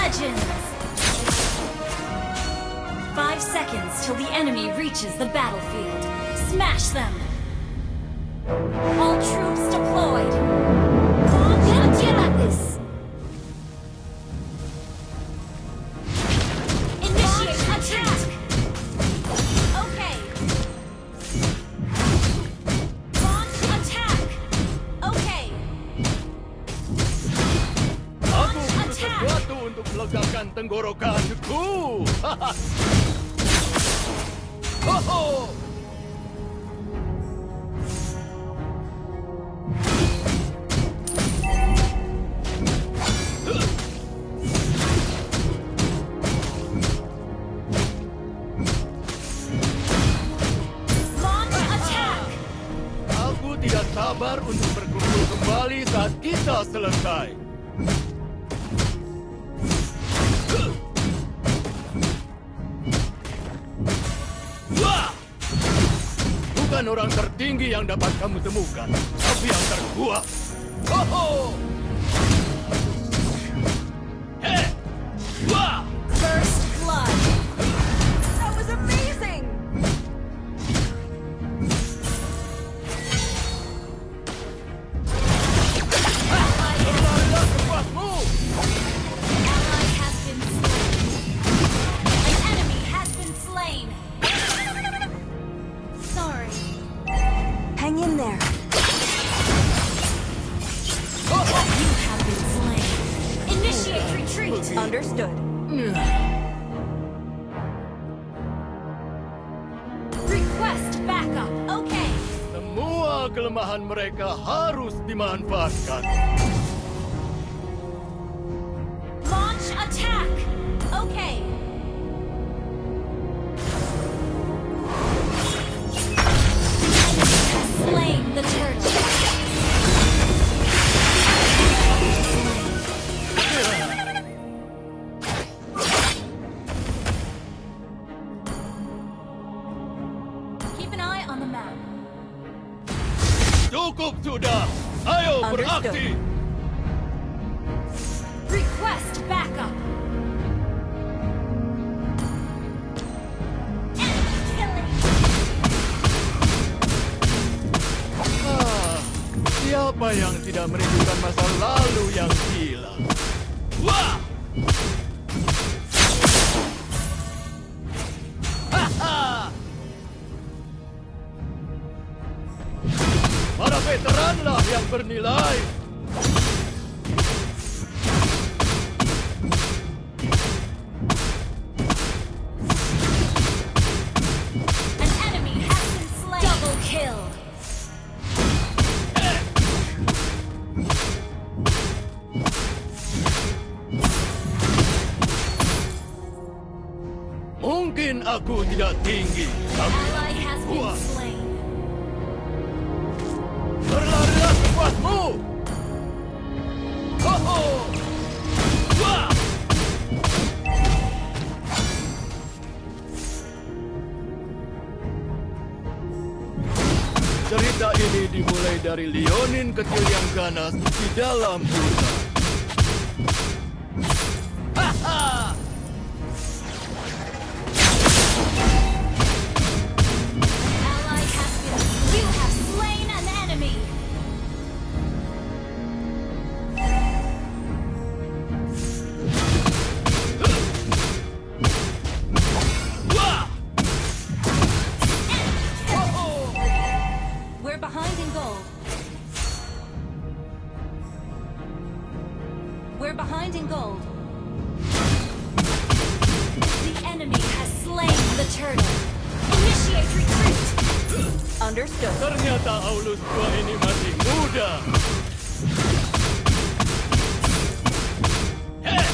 Legends! 5 seconds till the enemy reaches the battlefield. Smash them! All troops deployed! Get at this! Initiate attack! Okay! Launch attack! Okay! Aku butuh sesuatu untuk melegakan tenggorokanku. Ho-ho! Launch attack! Aku tidak sabar untuk berkumpul kembali saat kita selesai. Wah! Bukan orang tertinggi yang dapat kamu temukan, tapi yang terkuat. Ho-ho! Hei! Wah! First blood! That was amazing! Berlarilah sekuatmu! Ally has been slain. An enemy has been slain. Sorry. Hang in there. You have been slain. Initiate retreat. Understood. Request backup. Okay. Semua kelemahan mereka harus dimanfaatkan. Launch attack. Okay. Slain the turtle. Keep an eye on the map. Cukup sudah! Ayo Understood. beraksi! Request backup. Enemy killing. Siapa yang tidak merindukan masa lalu yang gila? Wah! Haha! Para veteranlah yang bernilai. An enemy has been slain. Double kill. Mungkin aku tidak tinggi, tapi Ally has been kuat. slain. Berlarilah sekuatmu! Ho-ho! Wah! Cerita ini dimulai dari Leonin kecil yang ganas di dalam hutan. Haha! Ally has been slain. You have slain an enemy. Wah! Ho-ho! We're behind in gold. We're behind in gold. The enemy has slain the turtle. Initiate retreat. Understood. Ternyata Aulus tua ini masih muda. Heh!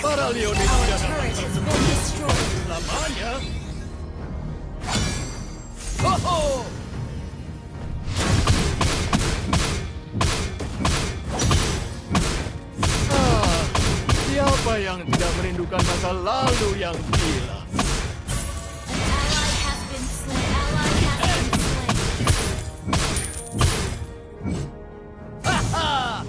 Para Leonin Our tidak dapat turret has been destroyed. selamanya. Ho-ho! Siapa yang tidak merindukan masa lalu yang gila? Ally has been slain. Ally has been slain. Haha!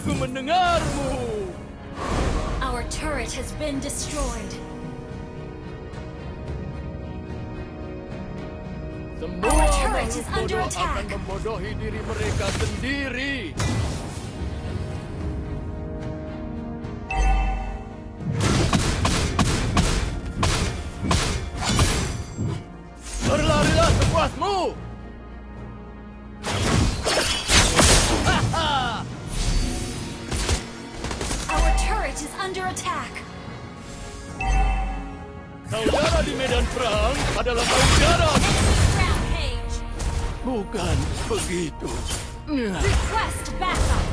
Aku mendengarmu. Our turret has been destroyed. Semua Our turret is makhluk under bodoh attack. akan membodohi diri mereka sendiri. Berlarilah sepuasmu. Our turret is under attack. Saudara di medan perang adalah saudara. Rampage. Bukan begitu. Request backup.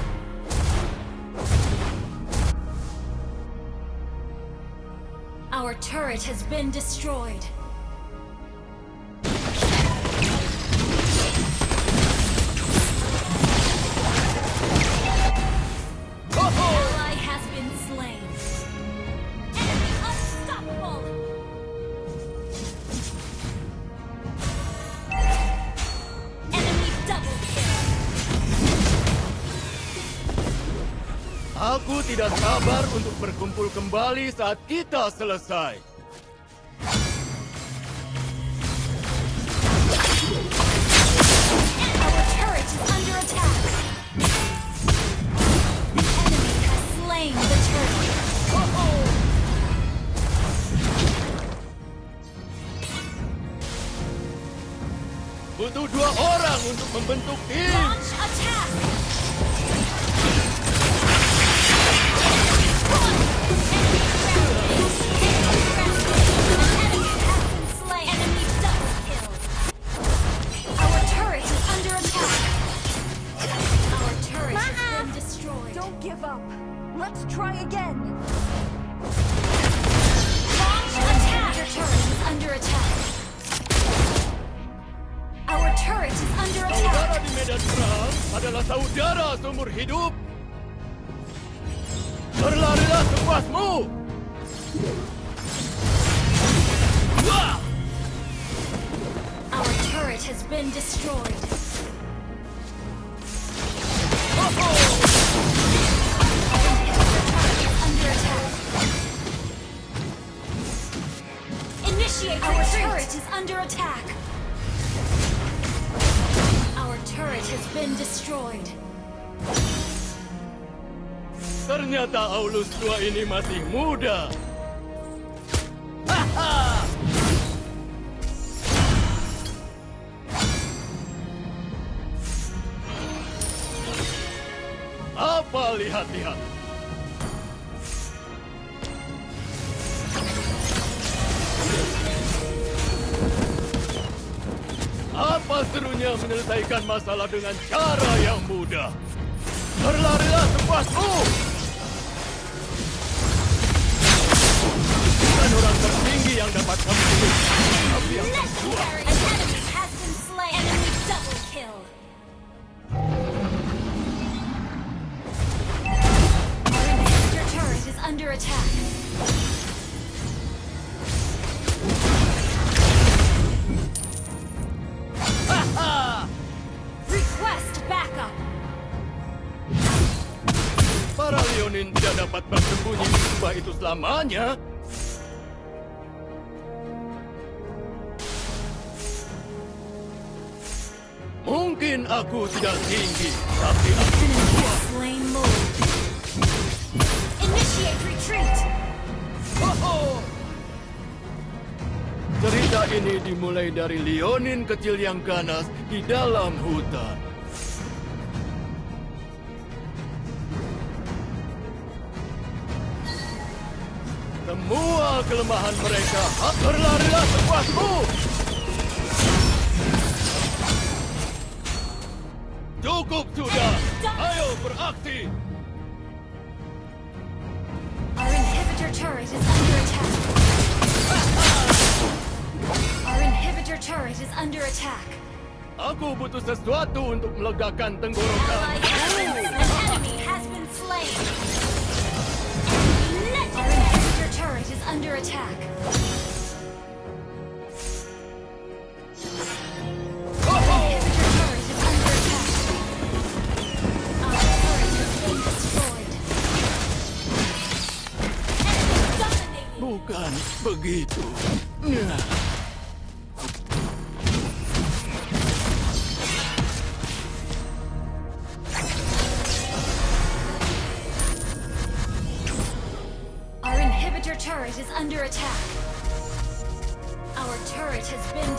Our turret has been destroyed. Ally has been slain. Enemy unstoppable. Enemy double kill. Aku tidak sabar untuk berkumpul kembali saat kita selesai. Our turret is under attack. Enemy has slain the turret. Butuh 2 orang untuk membentuk tim. Launch attack. Don't give up. Let's try again. Your turret is under attack. Our turret is under Saudara attack. di medan perang adalah saudara seumur hidup. Berlarilah sepuasmu. Wah! Our turret has been destroyed. Under attack. Initiate our turret is under attack. Our turret has been destroyed. Ternyata Aulus tua ini masih muda. Haha! Apa lihat-lihat? Apa serunya menyelesaikan masalah dengan cara yang mudah? Berlarilah sepuasmu! Bukan orang tertinggi yang dapat kamu pilih, tapi yang terkuat. Legendary! An enemy has been slain. Enemy double kill. Your turret is under attack. Request backup. Para Leonin tidak dapat bersembunyi di kubah itu selamanya. Mungkin aku tidak tinggi, tapi aku kuat. Slain mode. Initiate retreat. Cerita ini dimulai dari Leonin kecil yang ganas di dalam hutan. Semua kelemahan mereka, berlarilah sepuasmu! Cukup sudah! Ayo beraksi! Our inhibitor turret is under attack. Our inhibitor turret is under attack. Aku butuh sesuatu untuk melegakan tenggorokan. An enemy has been slain. Our inhibitor turret is under attack. Our inhibitor turret is under attack. Our turret has been destroyed. begitu. Our inhibitor turret is under attack. Our turret has been